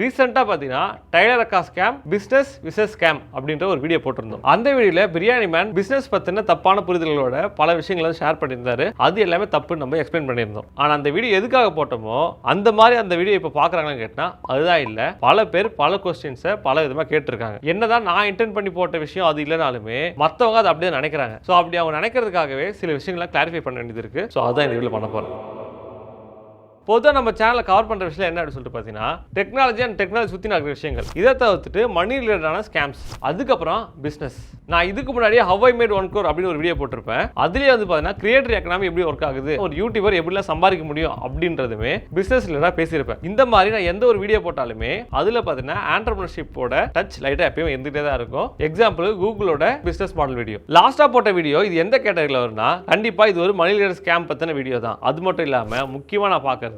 ரீசெண்டா பாத்தீங்கன்னா டைலர் அக்கா ஸ்கேம், பிசினஸ் விசஸ் ஸ்கேம் அப்படின்ற ஒரு வீடியோ போட்டிருந்தோம். அந்த வீடியோல பிரியாணி மேன் பிசினஸ் பத்தின தப்பான புரிதல்களோட பல விஷயங்களை ஷேர் பண்ணியிருந்தாரு. அது எல்லாமே தப்பு நம்ம எக்ஸ்பிளைன் பண்ணியிருந்தோம். ஆனா அந்த வீடியோ எதுக்காக போட்டோமோ அந்த மாதிரி அந்த வீடியோ இப்ப பாக்குறாங்கன்னு கேட்டா அதுதான் இல்ல. பல பேர் பல கொஸ்டின்ஸை பல விதமா கேட்டிருக்காங்க. என்னதான் நான் இன்டென்ட் பண்ணி போட்ட விஷயம் அது இல்லைனாலுமே மற்றவங்க அதை அப்படியே நினைக்கிறாங்க. ஸோ அப்படி அவங்க நினைக்கிறதுக்காகவே சில விஷயங்களை கிளாரிஃபை பண்ண வேண்டியது இருக்கு. ஸோ அதான் இந்த வீடியோ பண்ண போறோம். பொதுவாக நம்ம சேனலை கவர் பண்ணுற விஷயம் என்ன அப்படின்னு சொல்லிட்டு பார்த்தீங்கன்னா டெக்னாலஜி அண்ட் டெக்னாலஜி சுற்றி நடக்கிற விஷயங்கள். இதை தவிர்த்துட்டு மணி ரிலேட்டடான ஸ்கேம்ஸ், அதுக்கப்புறம் பிஸ்னஸ். நான் இதுக்கு முன்னாடியே ஹவ் ஐ மேட் 1 crore அப்படின்னு ஒரு வீடியோ போட்டிருப்பேன். அதுலேயே வந்து பார்த்தீங்கன்னா கிரியேட்டர் எக்கனாமி எப்படி ஒர்க் ஆகுது, ஒரு யூடியூபர் எப்படிலாம் சம்பாதிக்க முடியும் அப்படின்றதுமே பிஸ்னஸ் ரிலேட்டாக பேசியிருப்பேன். இந்த மாதிரி நான் எந்த ஒரு வீடியோ போட்டாலுமே அதில் பார்த்தீங்கன்னா ஆண்டர்பிரினர்ஷிப்போட டச் லைட்டாக எப்பயும் இருந்துகிட்டே தான் இருக்கும். எக்ஸாம்பிள் கூகுளோட பிஸ்னஸ் மாடல் வீடியோ. லாஸ்ட்டாக போட்ட வீடியோ இது எந்த கேட்டகரியில் வரும்னா கண்டிப்பாக இது ஒரு மணி ரிலேட்டட் ஸ்கேம் பற்றின வீடியோ தான். அது மட்டும் இல்லாமல் முக்கியமாக நான் பார்க்கறது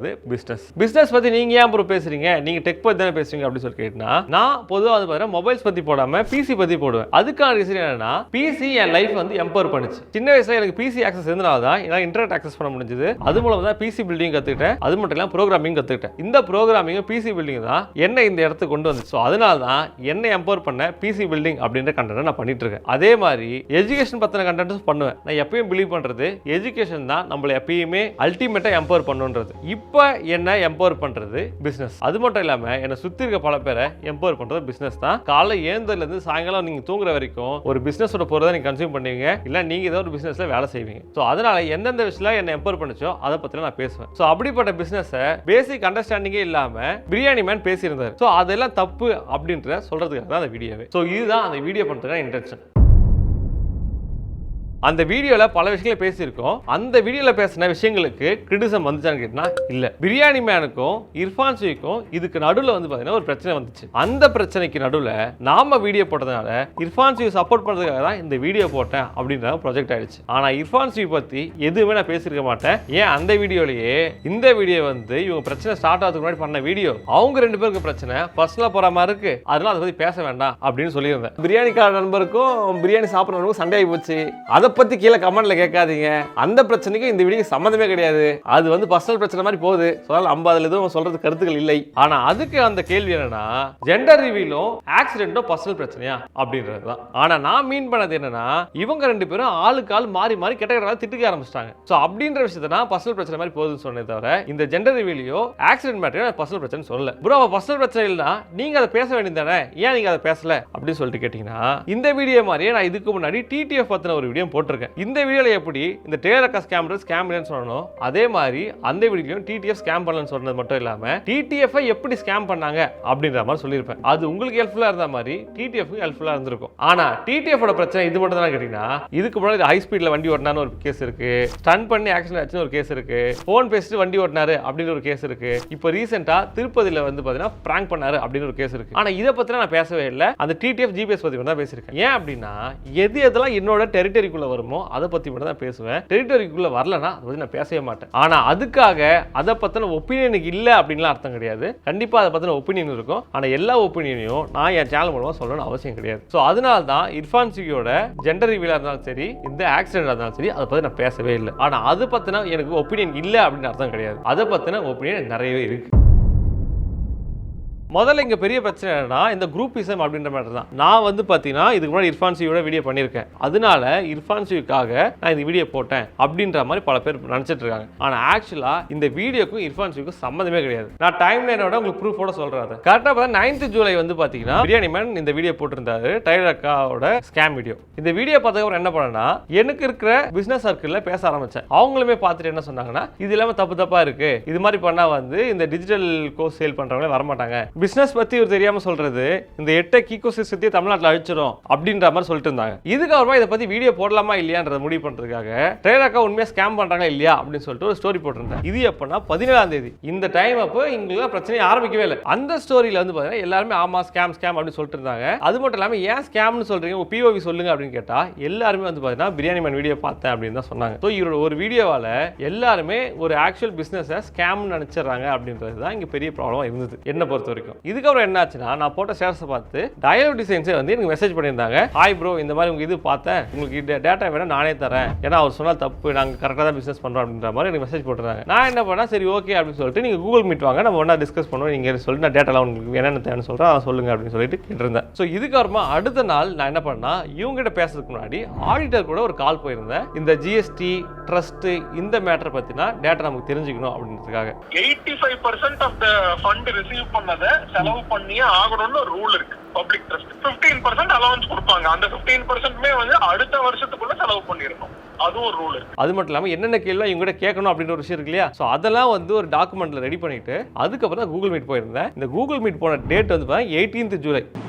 பிசினஸ் பத்தி நீங்க ஏன் ப்ரோ பேசுறீங்க, நீங்க டெக் பத்தி தானே பேசுறீங்க அப்படி சொல்லி கேட்டா நான் பொதுவா வந்து பாத்தீங்கன்னா மொபைல்ஸ் பத்தி போடாம பிசி பத்தி போடுவேன். அதுக்கான ரீசன் என்னன்னா பிசி என் லைஃப் வந்து எம்பவர் பண்ணுச்சு. சின்ன வயசுல எனக்கு பிசி ஆக்சஸ் இருந்தனால தான் என்னால இன்டர்நெட் ஆக்சஸ் பண்ண முடிஞ்சது. அது மூலம் தான் பிசி பில்டிங் கத்துக்கிட்டேன். அது மட்டும் இல்லாம ப்ரோக்ராமிங் கத்துக்கிட்டேன். இந்த ப்ரோக்ராமிங் பிசி பில்டிங் தான் என்ன இந்த இடத்துக்கு கொண்டு வந்துச்சு. அதனால தான் என்ன எம்பவர் பண்ண பிசி பில்டிங் அப்படின்ற கண்டென்ட் நான் பண்ணிட்டு இருக்கேன். அதே மாதிரி எஜுகேஷன் பத்தின கண்டென்ட்ஸ் பண்ணுவேன். நான் எப்பயும் பிலீவ் பண்றது எஜுகேஷன் தான் நம்மள எப்பயுமே அல்டிமேட்டா எம்பவர் பண்ணுன்றது. இப்போ என்ன எம்பவர் பண்றது பிசினஸ். அது மட்டும் இல்லாம என்ன சுத்தி இருக்க பல பேரை எம்பவர் பண்றது பிசினஸ் தான். காலை ஏந்ததுல இருந்து சாயங்காலம் நீங்க தூங்குற வரைக்கும் ஒரு பிசினஸோட பொருளை நீங்க கன்சியூம் பண்ணுவீங்க, இல்ல நீங்க ஏதோ ஒரு பிசினஸ்ல வேலை செய்வீங்க. சோ அதனால எந்தெந்த விஷயத்துல என்ன எம்பவர் பண்ணுச்சோ அதை பத்தி நான் பேசுவேன். சோ அப்படிப்பட்ட பிசினஸ் பேசிக் அண்டர்ஸ்டாண்டிங்கே இல்லாம பிரியாணி மேன் பேசியிருந்தாரு. சோ அதெல்லாம் தப்பு அப்படின்ற சொல்றதுக்காக தான் அந்த வீடியோவே. சோ இதுதான் அந்த வீடியோ பண்றதுக்கான இன்டென்ஷன். அந்த வீடியோல பல விஷயங்களை பேசியிருக்கோம். அந்த வீடியோல பேசின விஷயங்களுக்கு கிரிட்டிசம் வந்துச்சான்னு கேட்டா இல்ல. பிரியாணி மேனுக்கும் இர்ஃபான் ஷேக்கும் இதுக்கு நடுவில் வந்து பாத்தீங்கன்னா ஒரு பிரச்சனை வந்துச்சு. அந்த பிரச்சனைக்கு நடுவில் நாம வீடியோ போட்டதுனால இர்ஃபான் ஷேக் சப்போர்ட் பண்றதுக்காக தான் இந்த வீடியோ போட்டேன் அப்படின்ற ப்ராஜெக்ட் ஆயிடுச்சு. ஆனா இர்ஃபான் ஷேக் பத்தி எதுவுமே நான் பேசியிருக்க மாட்டேன். ஏன் அந்த வீடியோலயே இந்த வீடியோ வந்து இவங்க பிரச்சனை ஸ்டார்ட் ஆகிறதுக்கு முன்னாடி பண்ண வீடியோ, அவங்க ரெண்டு பேருக்கு பிரச்சனை பர்சனலா போற மாதிரி இருக்கு, அதனால அதை பத்தி பேச வேண்டாம் அப்படின்னு சொல்லியிருந்தேன். பிரியாணிக்கார நண்பருக்கும் பிரியாணி சாப்பிட்றவங்களுக்கும் சண்டை ஆகி போச்சு. அதை பத்தி கீழே கமெண்ட்ல கேட்காதீங்க. அந்த பிரச்சனைக்கு இந்த வீடியோ சம்மந்தமே கிடையாது. அது வந்து பர்சனல் பிரச்சனை மாதிரி போகுது. சொல்லலாம் 50 எதுவும் சொல்றது கருத்துக்கள் இல்லை. ஆனா அதுக்கு அந்த கேள்வி என்னன்னா ஜெண்டர் ரிவீலும் ஆக்சிடென்ட்டும் பர்சனல் பிரச்சனையா அப்படின்றது தான். ஆனா நான் மீன் பண்ணது என்னன்னா இவங்க ரெண்டு பேரும் ஆளுக்கு ஆள் மாறி மாறி கெட்ட திட்டுக்க ஆரம்பிச்சிட்டாங்க. சோ அப்படின்ற விஷயத்தை நான் பர்சனல் பிரச்சனை மாதிரி போகுதுன்னு சொன்னே தவிர இந்த ஜெண்டர் ரிவீலையோ ஆக்சிடென்ட் மேட்டரையோ பர்சனல் பிரச்சனை சொல்லல. ப்ரோ பர்சனல் பிரச்சனை இல்லைன்னா நீங்க அதை பேச வேண்டியது தானே, ஏன் நீங்க அதை பேசல அப்படின்னு சொல்லிட்டு கேட்டீங்கன்னா இந்த வீடியோ மாதிரியே நான் இதுக்கு முன்னாடி டிடிஎஃப் பத்தின ஒரு வீடியோ போட்டிருக்கேன். இந்த வீடியோல எப்படி இந்த டேலர் ஸ்கேம் இல்லைன்னு சொல்லணும், அதே மாதிரி அந்த வீடியோலையும் டிடிஎஃப் ஸ்கேம் பண்ணலன்னு சொன்னது மட்டும் இல்லாம டிடிஎஃப் எப்படி ஸ்கேம் பண்ணாங்க அப்படின்ற மாதிரி சொல்லியிருப்பேன். அது உங்களுக்கு ஹெல்ப்ஃபுல்லா இருந்த மாதிரி டிடிஎஃப் ஹெல்ப்ஃபுல்லா இருந்திருக்கும். ஆனா டிடிஎஃப் பிரச்சனை இது மட்டும் தான் கேட்டீங்கன்னா இதுக்கு முன்னாடி ஹை ஸ்பீட்ல வண்டி ஓட்டினான்னு ஒரு கேஸ் இருக்கு, ஸ்டன் பண்ணி ஆக்சிடென்ட் ஆச்சுன்னு ஒரு கேஸ் இருக்கு, போன் பேசிட்டு வண்டி ஓட்டினாரு அப்படின்னு ஒரு கேஸ் இருக்கு, இப்போ ரீசெண்டா திருப்பதியில வந்து பாத்தீங்கன்னா பிராங்க் பண்ணாரு அப்படின்னு ஒரு கேஸ் இருக்கு. ஆனா இதை பத்தி நான் பேசவே இல்லை. அந்த டிடிஎஃப் ஜிபிஎஸ் பத்தி தான் பேசியிருக்கேன். ஏன் அப்படின்னா எதெல்லாம் என்னோட டெரிட்டரிக்குள்ள வருமோ அதை பத்தி மட்டும் தான் பேசுவேன். டெரிட்டரிக்குள்ள வரலனா அதை பத்தி நான் பேசவே மாட்டேன். ஆனா அதுக்காக அதை பத்தின ஒப்பீனியன் இல்ல அப்படின்லாம் அர்த்தம் கிடையாது. கண்டிப்பா அதை பத்தின ஒப்பீனியன் இருக்கும். ஆனா எல்லா ஒப்பீனியனையும் நான் என் சேனல் மூலமா சொல்லணும்னு அவசியம் கிடையாது. சோ அதனால தான் இர்ஃபான் ஷேக்கோட ஜெண்டர் ரிவீலா இருந்தாலும் சரி இந்த ஆக்சிடென்ட் இருந்தாலும் சரி அதை பத்தி நான் பேசவே இல்லை. ஆனா அது பத்தின எனக்கு ஒப்பீனியன் இல்ல அப்படின்னு அர்த்தம் கிடையாது. அதை பத்தின ஒப்பீனியன் நிறையவே இருக்கு. முதல்ல இங்க பெரிய பிரச்சனை என்னன்னா இந்த குரூப்பிசம் அப்படின்ற மேட்டர் தான். நான் வந்து பாத்தீங்கன்னா இதுக்கு முன்னாடி இர்ஃபான் ஷேக்கோட வீடியோ பண்ணியிருக்கேன். அதனால இர்ஃபான் ஷேக்காக நான் இந்த வீடியோ போட்டேன் அப்படின்ற மாதிரி பல பேர் நினைச்சிட்டு இருக்காங்க. ஆனா ஆக்சுவலா இந்த வீடியோக்கும் இர்ஃபான் ஷேக்கும் சம்மந்தமே கிடையாது. நான் டைம் லைனோட உங்களுக்கு ப்ரூஃபோட சொல்றேன். கரெக்டா பார்த்தா 9th ஜூலை வந்து பாத்தீங்கன்னா பிரியாணி மேன் இந்த வீடியோ போட்டிருந்தாரு, டைலர் அக்காவோட ஸ்கேம் வீடியோ. இந்த வீடியோ பார்த்ததுக்கப்புறம் என்ன பண்ணேன்னா எனக்கு இருக்கிற பிசினஸ் சர்க்கிள்ல பேச ஆரம்பிச்சேன். அவங்களுமே பார்த்துட்டு என்ன சொன்னாங்கன்னா இது இல்லாம தப்பா இருக்கு, இது மாதிரி பண்ணா வந்து இந்த டிஜிட்டல் கோர்ஸ் சேல் பண்றவங்களே வரமாட்டாங்க, பிசினஸ் பத்தி ஒரு தெரியாம சொல்றது இந்த 8 ஈகோசிஸ்டத்தை தமிழ்நாட்டில் அழிச்சிரும் அப்படின்ற மாதிரி சொல்லிட்டு இருந்தாங்க. இதுக்கப்புறமா இதை பத்தி வீடியோ போடலாமா இல்லையான்றத முடிவு பண்றதுக்காக ட்ரேலர்க்கா உண்மையா ஸ்கேம் பண்றாங்க இல்லையா அப்படின்னு சொல்லிட்டு ஒரு ஸ்டோரி போட்டிருந்தேன். இது எப்பன்னா 17ஆம் தேதி. இந்த டைம் அப்போ இங்களுக்கு பிரச்சனை ஆரம்பிக்கவே இல்லை. அந்த ஸ்டோரியில வந்து பாத்தீங்கன்னா எல்லாருமே ஆமா ஸ்கேம் அப்படின்னு சொல்லிட்டு இருந்தாங்க. அது மட்டும் இல்லாம ஏன் ஸ்கேம்னு சொல்றீங்க, உங்க பிஓவி சொல்லுங்க அப்படின்னு கேட்டா எல்லாருமே வந்து பாத்தீங்கன்னா பிரியாணி மேன் வீடியோ பார்த்தேன் அப்படின்னு தான் சொன்னாங்க. ஸோ இவரோட ஒரு வீடியோவால எல்லாருமே ஒரு ஆக்சுவல் பிசினஸ் ஸ்கேம் நினைச்சிடறாங்க அப்படின்றது தான் இங்க பெரிய ப்ராப்ளமா இருந்தது என்ன பொறுத்த வரைக்கும். வரைக்கும். இதுக்கப்புறம் என்ன ஆச்சுன்னா, நான் போட்ட ஸ்டேட்டஸை பார்த்து டயலோ டிசைன்ஸே வந்து எனக்கு மெசேஜ் பண்ணியிருந்தாங்க. ஹாய் ப்ரோ, இந்த மாதிரி உங்க இது பார்த்தேன், உங்களுக்கு டேட்டா வேணும் நானே தரேன், ஏன்னா அவர் சொன்னால் தப்பு, நாங்கள் கரெக்டாக தான் பிசினஸ் பண்றோம் அப்படின்ற மாதிரி எனக்கு மெசேஜ் போட்டுருந்தாங்க. நான் என்ன பண்ணா, சரி ஓகே அப்படின்னு சொல்லிட்டு நீங்க கூகுள் மீட் வாங்க, நம்ம ஒன்றா டிஸ்கஸ் பண்ணுவோம், நீங்க சொல்லிட்டு நான் டேட்டாலாம் உங்களுக்கு என்னென்ன தேவைன்னு சொல்றேன், சொல்லுங்க அப்படின்னு சொல்லிட்டு கேட்டிருந்தேன். ஸோ இதுக்கப்புறமா அடுத்த நாள் நான் என்ன பண்ணா, இவங்ககிட்ட பேசுறதுக்கு முன்னாடி ஆடிட்டர் கூட ஒரு கால் போயிருந்தேன். இந்த ஜிஎஸ்டி ட்ரஸ்ட் இந்த மேட்டர் பத்தினா டேட்டா நமக்கு தெரிஞ்சுக்கணும் அப்படின்றதுக்காக. 85% ஆஃப் த ஃபண்ட் ரிசீவ் பண்ணதை செலவு பண்ணியே ஆகணும்னு ஒரு ரூல் இருக்கு பப்ளிக் ட்ரஸ்ட். 15% அலவன்ஸ் கொடுப்பாங்க. அந்த 15%மே வந்து அடுத்த வருஷத்துக்குள்ள செலவு பண்ணிருக்கணும். அதுவும் ஒரு ரூல் இருக்கு. அது மட்டும் இல்லாம என்னென்ன கேள்வி இவங்க கேட்கணும் அப்படின்ற ஒரு விஷயம் இருக்கு இல்லையா? ஸோ அதெல்லாம் வந்து ஒரு டாக்குமெண்ட்ல ரெடி பண்ணிட்டு அதுக்கப்புறம் தான் கூகுள் மீட் போயிருந்தேன். இந்த கூகுள் மீட் போன டேட் வந்து 18th ஜூலை.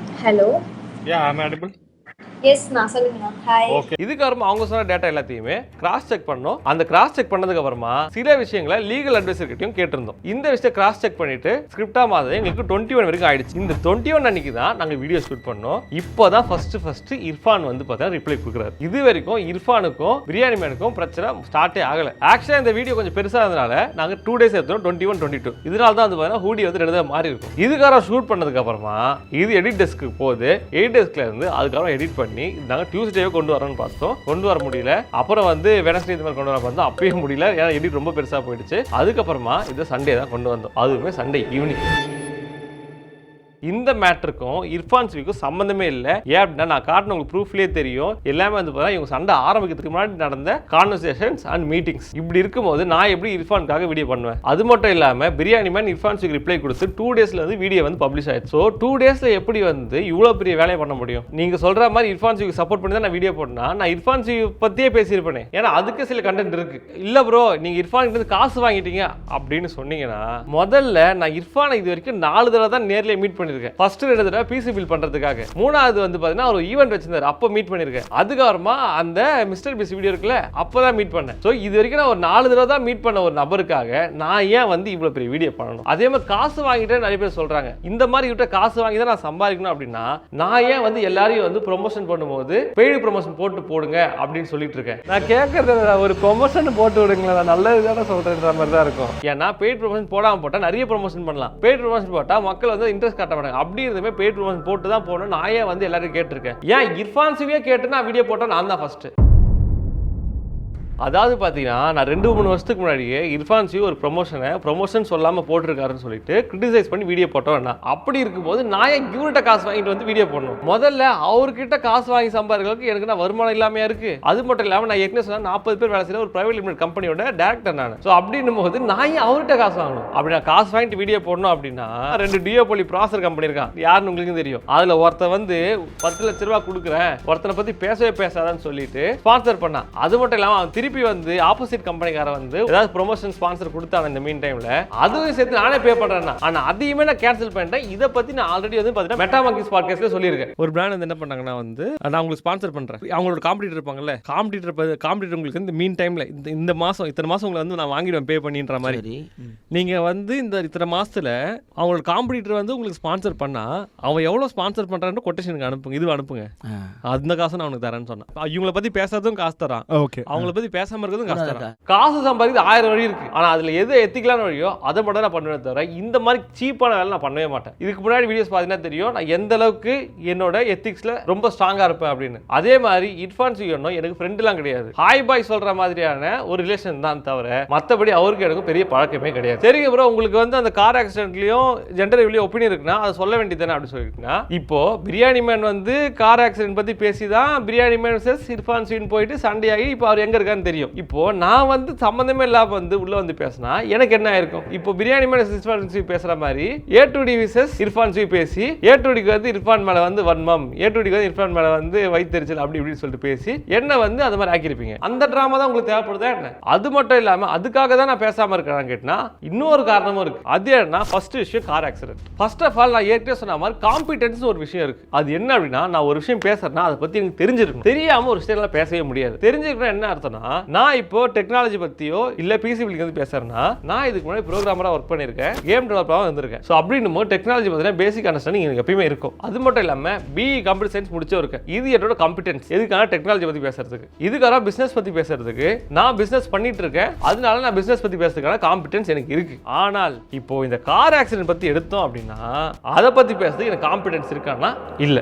ஹலோ. யா, ஐ அம் ஆடிபிள். எஸ், நான் சொல்லுங்க. ஹாய். ஓகே, இதுக்கப்புறமா அவங்க சொன்ன டேட்டா எல்லாத்தையுமே கிராஸ் செக் பண்ணோம். அந்த கிராஸ் செக் பண்ணதுக்கு அப்புறமா சில விஷயங்களை லீகல் அட்வைசர் கிட்டயும் கேட்டிருந்தோம். இந்த விஷயத்தை கிராஸ் செக் பண்ணிட்டு ஸ்கிரிப்டா மாதிரி எங்களுக்கு 21 வரைக்கும் ஆயிடுச்சு. இந்த 21 அன்னைக்கு தான் நாங்க வீடியோ ஷூட் பண்ணோம். இப்போதான் ஃபர்ஸ்ட் இர்ஃபான் வந்து பார்த்தா ரிப்ளை கொடுக்குறாரு. இது வரைக்கும் இர்ஃபானுக்கும் பிரியாணி மேனுக்கும் பிரச்சனை ஸ்டார்ட்டே ஆகல. ஆக்சுவலா இந்த வீடியோ கொஞ்சம் பெருசா இருந்தனால நாங்க 2 days எடுத்தோம், 21, 22. இதனால தான் வந்து பார்த்தா ஹூடி வந்து 2 மாறி இருக்கும். இதுக்காக ஷூட் பண்ணதுக்கு அப்புறமா இது எடிட் டெஸ்க்கு போகுது. எடிட் டெஸ்க்ல இருந்து அதுக்காக எடிட் பண்ணி நாங்கள் டியூஸ்டேவே கொண்டு வரணும்னு பார்த்தோம், கொண்டு வர முடியல. அப்புறம் வந்து வெனஸ்டே இந்த மாதிரி கொண்டு வர பார்த்தோம், அப்பயும் முடியல, ஏன்னா எடிட் ரொம்ப பெருசாக போயிடுச்சு. அதுக்கப்புறமா இது சண்டே தான் கொண்டு வந்தோம், அதுவுமே சண்டே ஈவினிங். இந்த மேட்டருக்கும் இர்ஃபான் சிவிக்கும் சம்பந்தமே இல்லை. ஏன் அப்படின்னா நான் காட்டின உங்களுக்கு ப்ரூஃப்லேயே தெரியும். எல்லாமே வந்து பார்த்தா இவங்க சண்டை ஆரம்பிக்கிறதுக்கு முன்னாடி நடந்த கான்வர்சேஷன்ஸ் அண்ட் மீட்டிங்ஸ். இப்படி இருக்கும்போது நான் எப்படி இர்ஃபானுக்காக வீடியோ பண்ணுவேன்? அது மட்டும் இல்லாமல் பிரியாணி மேன் இர்ஃபான் சிவிக்கு ரிப்ளை கொடுத்து 2 days வந்து வீடியோ வந்து பப்ளிஷ் ஆயிடுச்சு. ஸோ 2 days எப்படி வந்து இவ்வளோ பெரிய வேலையை பண்ண முடியும்? நீங்கள் சொல்கிற மாதிரி இர்ஃபான் சிவிக்கு சப்போர்ட் பண்ணி தான் நான் வீடியோ போட்டேன்னா நான் இர்ஃபான் சிவி பற்றியே பேசியிருப்பேனே. ஏன்னா அதுக்கு சில கண்டென்ட் இருக்கு. இல்லை ப்ரோ, நீங்கள் இர்ஃபான் கிட்ட காசு வாங்கிட்டீங்க அப்படின்னு சொன்னீங்கன்னா, முதல்ல நான் இர்ஃபானை இது வரைக்கும் 4 தடவை தான் நேர்ல மீட் பண்ணி ஃபர்ஸ்ட் 2 தடவை பிசி பில் பண்றதுக்காக, 3வது வந்து பாத்தீங்கன்னா ஒரு ஈவென்ட் வச்சிருந்தாரு, அப்ப மீட் பண்ணிருக்கேன். அதுக்கப்புறமா அந்த மிஸ்டர் பிசி வீடியோ இருக்குல்ல, அப்பதான் மீட் பண்ணேன். சோ இது வரைக்கும் நான் ஒரு 4 தடவை தான் மீட் பண்ண ஒரு நபருக்காக நான் ஏன் வந்து இவ்வளவு பெரிய வீடியோ பண்ணணும்? அதே மாதிரி காசு வாங்கிட்டு நிறைய பேர் சொல்றாங்க, இந்த மாதிரி கிட்ட காசு வாங்கி தான் நான் சம்பாதிக்கணும் அப்படின்னா நான் ஏன் வந்து எல்லாரையும் வந்து ப்ரொமோஷன் பண்ணும்போது பெய்டு ப்ரொமோஷன் போடுங்க அப்படின்னு சொல்லிட்டு இருக்கேன். நான் கேட்கறது ஒரு ப்ரொமோஷன் போட்டு விடுங்களேன், நான் நல்லது தானே சொல்றேன்ற மாதிரி தான் இருக்கும். ஏன்னா பெய்டு ப்ரொமோஷன் போடாம போட்டா நிறைய ப்ரொமோஷன் பண்ணலாம், பெய்டு ப்ரொமோஷன் போட்டா மக்கள் வந்து இன்ட்ரெஸ்ட் காட்ட மாட்டாங்க. அப்படி இருந்துமே பெய்ட் ப்ரொமோஷன் போட்டு தான் போகணும். நான் ஏன் வந்து எல்லாரும் கேட்டிருக்கேன்? ஏன் இர்ஃபான் சிவியே கேட்டு நான் வீடியோ போட்டேன், நான் தான் ஃபர்ஸ்ட். அதாவது பார்த்தீங்கன்னா நான் 2-3 வருஷத்துக்கு முன்னாடியே இர்ஃபான் சிவி ஒரு ப்ரொமோஷன் சொல்லாமல் போட்டிருக்காருன்னு சொல்லிட்டு கிரிட்டிசைஸ் பண்ணி வீடியோ போட்டோம். அப்படி இருக்கும்போது நான் ஏன் இவர்கிட்ட காசு வாங்கிட்டு வந்து வீடியோ போடணும்? முதல்ல அவர்கிட்ட காசு வாங்கி சம்பாதிக்கிறதுக்கு எனக்கு நான் வருமானம் இல்லாமையா இருக்கு. அது மட்டும் இல்லாமல் நான் ஏற்கனவே சொன்ன 40 பேர் வேலை செய்யற ஒரு பிரைவேட் லிமிடெட் கம்பெனியோட டேரக்டர் நான். ஸோ அப்படின்னும் போது நான் ஏன் அவர்கிட்ட காசு வாங்கணும்? அப்படி நான் காசு வாங்கிட்டு வீடியோ போடணும் அப்படின்னா 2 டியோபோலி ப்ராசர் கம்பெனி இருக்கான், யாருன்னு உங்களுக்கு தெரியும். அதுல ஒருத்தர் வந்து 10 லட்ச ரூபாய் கொடுக்குறேன், ஒருத்தனை பத்தி பேசவே பேசாதான்னு சொல்லிட்டு ஸ்பான்சர் பண்ணான். அது மட்டும் இல்லாமல் அவன் திருப்பி வந்து ஆப்போசிட் கம்பெனிக்கார வந்து ஏதாவது ப்ரொமோஷன் ஸ்பான்சர் கொடுத்தாங்க இந்த மீன் டைம்ல, அதுவும் சேர்த்து நானே பே பண்றேன். ஆனா அதையுமே நான் கேன்சல் பண்ணிட்டேன். இதை பத்தி நான் ஆல்ரெடி வந்து பாத்தீங்கன்னா மெட்டா மங்கீஸ் பாட்காஸ்ட்ல சொல்லியிருக்கேன். ஒரு பிராண்ட் வந்து என்ன பண்ணாங்கன்னா வந்து நான் உங்களுக்கு ஸ்பான்சர் பண்றேன், அவங்களோட காம்படிட்டர் இருப்பாங்கல்ல, காம்படிட்டர் உங்களுக்கு இந்த மீன் டைம்ல இந்த மாசம் இத்தனை மாசம் உங்களை வந்து நான் வாங்கிடுவேன் பே பண்ணின்ற மாதிரி. நீங்க வந்து இந்த இத்தனை மாசத்துல அவங்களோட காம்படிட்டர் வந்து உங்களுக்கு ஸ்பான்சர் பண்ணா அவன் எவ்வளவு ஸ்பான்சர் பண்றான்னு கொட்டேஷனுக்கு அனுப்புங்க, இது அனுப்புங்க, அந்த காசை நான் உனக்கு தரேன்னு சொன்னேன். இவங்களை பத்தி பேசாததும் காசு தரான், அவங்களை பத்தி பேசாம இருக்கிறதும் காசு சம்பாதிக்கிறது 1000 வழி இருக்கு. ஆனா அதுல எது எத்திக்கலான வழியோ அதை மட்டும் நான் பண்ணுவேன் தவிர இந்த மாதிரி சீப்பான வேலை நான் பண்ணவே மாட்டேன். இதுக்கு முன்னாடி வீடியோஸ் பார்த்தீங்கன்னா தெரியும் நான் எந்த அளவுக்கு என்னோட எத்திக்ஸ்ல ரொம்ப ஸ்ட்ராங்கா இருப்பேன் அப்படின்னு. அதே மாதிரி இர்ஃபான் சிவி எனக்கு ஃப்ரெண்ட்லாம் கிடையாது, ஹாய் பாய் சொல்ற மாதிரியான ஒரு ரிலேஷன் தான் தவிர மற்றபடி அவருக்கு எனக்கு பெரிய பழக்கமே கிடையாது. சரிங்க ப்ரோ, உங்களுக்கு வந்து அந்த கார் ஆக்சிடென்ட்லயும் ஜெண்டர் ரிவ்யூ ஒப்பீனியன் இருக்குன்னா அதை சொல்ல வேண்டியதானே அப்படின்னு சொல்லிட்டுனா, இப்போ பிரியாணி மேன் வந்து கார் ஆக்சிடென்ட் பத்தி பேசிதான் பிரியாணி மேன் இர்ஃபான் சிவின் போயிட்டு சண்டே ஆகி இப்போ அவர் எங்க இருக்கான்னு தெரியும். இப்போ நான் வந்து சம்பந்தமே இல்லாம வந்து உள்ள வந்து பேசினா எனக்கு என்ன ஆயிருக்கும்? இப்போ பிரியாணி மேல இர்ஃபான் சிவி பேசுற மாதிரி A2D விசஸ் இர்ஃபான் சிவி பேசி A2Dக்கு வந்து இர்ஃபான் மேல வந்து வன்மம், A2Dக்கு வந்து இர்ஃபான் மேல வந்து வைத்தறிச்சல் அப்படி இப்படின்னு சொல்லிட்டு பேசி என்ன வந்து அது மாதிரி ஆக்கியிருப்பீங்க. அந்த டிராமா தான் உங்களுக்கு தேவைப்படுதா என்ன? அது மட்டும் இல்லாம அதுக்காக தான் நான் பேசாம இருக்கிறேன் கேட்டா இன்னொரு காரணமும் இருக்கு. அது என்ன? ஃபர்ஸ்ட் விஷயம் car accident. First of all நான் ஏற்கனவே சொன்ன மாதிரி காம்பிடன்ஸ் ஒரு விஷயம் இருக்கு. அது என்ன அப்படின்னா நான் ஒரு விஷயம் பேசுறேன்னா அதை பத்தி எனக்கு தெரிஞ்சிருக்கும். தெரியாம ஒரு விஷயம் பேசவே முடியாது. தெரிஞ்சிருக்கா என்ன அர்த்தம்னா நான் இப்போ டெக்னாலஜி பத்தியோ இல்ல பிசி பில்டிங் பத்தி பேசுறேன்னா நான் இதுக்கு முன்னாடி ப்ரோகிராமரா ஒர்க் பண்ணிருக்கேன், கேம் டெவலப்பரா இருந்திருக்கேன். சோ அப்படினும் டெக்னாலஜி பத்தின பேசிக் அண்டர்ஸ்டாண்டிங் எனக்கு எப்பவுமே இருக்கும். அது மட்டும் இல்லாம பிஇ கம்ப்யூட்டர் சயின்ஸ் முடிச்சே இருக்கேன். இது என்னோட காம்பிடன்ஸ். எதுக்காக டெக்னாலஜி பத்தி பேசுறதுக்கு, இதுக்காக பிசினஸ் பத்தி பேசுறதுக்கு. நான் பிசினஸ் பண்ணிட்டு இருக்கேன், அதனால நான் பிசினஸ் பத்தி பேசுறதுக்கான காம்பிடன்ஸ் எனக்கு இருக்கு. ஆனால் இப்போ இந்த கார் ஆக்சிடென்ட் பத்தி எடுத்தோம் அப்படின்னா அதை பத்தி பேசுறதுக்கு எனக்கு காம்பிடன்ஸ் இருக்கான்னா இல்ல.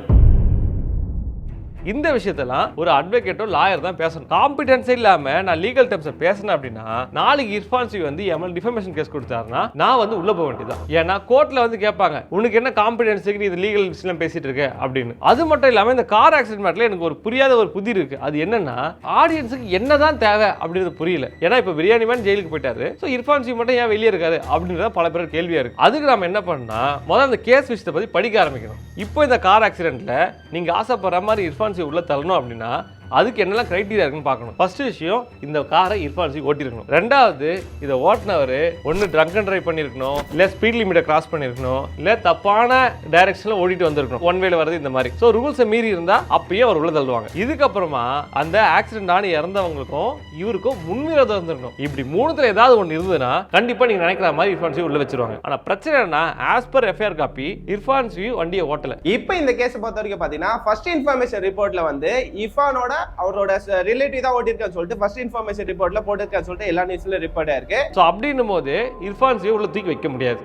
இந்த விஷயத்தெல்லாம் ஒரு அட்வொகேட்டோ லாயர் தான் பேசணும். காம்பிடன்ஸே இல்லாம நான் லீகல் டெர்ம்ஸ் பேசினேன் அப்படின்னா நாளைக்கு இர்ஃபான் சிவி வந்து எம்எல் டிஃபமேஷன் கேஸ் கொடுத்தாருன்னா நான் வந்து உள்ள போக வேண்டியதான். ஏன்னா கோர்ட்ல வந்து கேட்பாங்க உனக்கு என்ன காம்பிடன்ஸ் இருக்கு, நீ இது லீகல் விஷயம் பேசிட்டு இருக்க அப்படின்னு. அது மட்டும் இல்லாம இந்த கார் ஆக்சிடென்ட் மேட்டர்ல எனக்கு ஒரு புரியாத ஒரு புதிர் இருக்கு. அது என்னன்னா ஆடியன்ஸுக்கு என்னதான் தேவை அப்படின்றது புரியல. ஏன்னா இப்ப பிரியாணி மேன் ஜெயிலுக்கு போயிட்டாரு, சோ இர்ஃபான் சிவி மட்டும் ஏன் வெளியே இருக்காரு அப்படின்றத பல பேர் கேள்வியா இருக்கு. அதுக்கு நாம என்ன பண்ணா முதல்ல அந்த கேஸ் விஷயத்தை பத்தி படிக்க ஆரம்பிக்கணும். இப்போ இந்த கார் ஆக்சிடென்ட்ல நீங்க ஆசைப்படுற மாதிரி இர்ஃபான் உள்ள தள்ளணும் அப்படின்னா அதுக்கு என்னெல்லாம் கிரைட்டீரியா இருக்குன்னு பார்க்கணும். ஃபர்ஸ்ட் விஷயம், இந்த காரை இர்ஃபான் சிவி ஓட்டிருக்கணும். ரெண்டாவது, இதை ஓட்டினவர் ஒன்று ட்ரங்க் அண்ட் டிரைவ் பண்ணியிருக்கணும், இல்லை ஸ்பீட் லிமிட்டை கிராஸ் பண்ணியிருக்கணும், இல்லை தப்பான டைரக்ஷனில் ஓடிட்டு வந்திருக்கணும், ஒன் வேல வருது இந்த மாதிரி. ஸோ ரூல்ஸை மீறி இருந்தால் அப்பயே அவர் உள்ள தள்ளுவாங்க. இதுக்கப்புறமா அந்த ஆக்சிடென்ட் ஆனி இறந்தவங்களுக்கும் இவருக்கும் முன்விரோதம் இருந்திருக்கணும். இப்படி மூணுத்துல ஏதாவது ஒன்று இருந்ததுன்னா கண்டிப்பாக நீங்கள் நினைக்கிற மாதிரி இர்ஃபான் சிவி உள்ள வச்சிருவாங்க. ஆனால் பிரச்சனை என்ன, as per FIR copy Irfan சிவி வண்டியை ஓட்டல. இப்போ இந்த கேஸை பொறுத்த வரைக்கும் பார்த்தீங்கன்னா ஃபர்ஸ்ட் இன்ஃபர்மேஷன் ரிப்போர்ட்ல வந்து இர்ஃபானோட அவரோட ரிலேட்டிவ் தான் ஓட்டிருக்கான்னு சொல்லிட்டு ஃபர்ஸ்ட் இன்ஃபர்மேஷன் ரிப்போர்ட்ல போட்டிருக்கான்னு சொல்லிட்டு எல்லா நியூஸ்ல ரிப்போர்ட் ஆயிருக்கு. ஸோ அப்படின்னும் போது இர்ஃபான் சிவி உள்ள தூக்கி வைக்க முடியாது.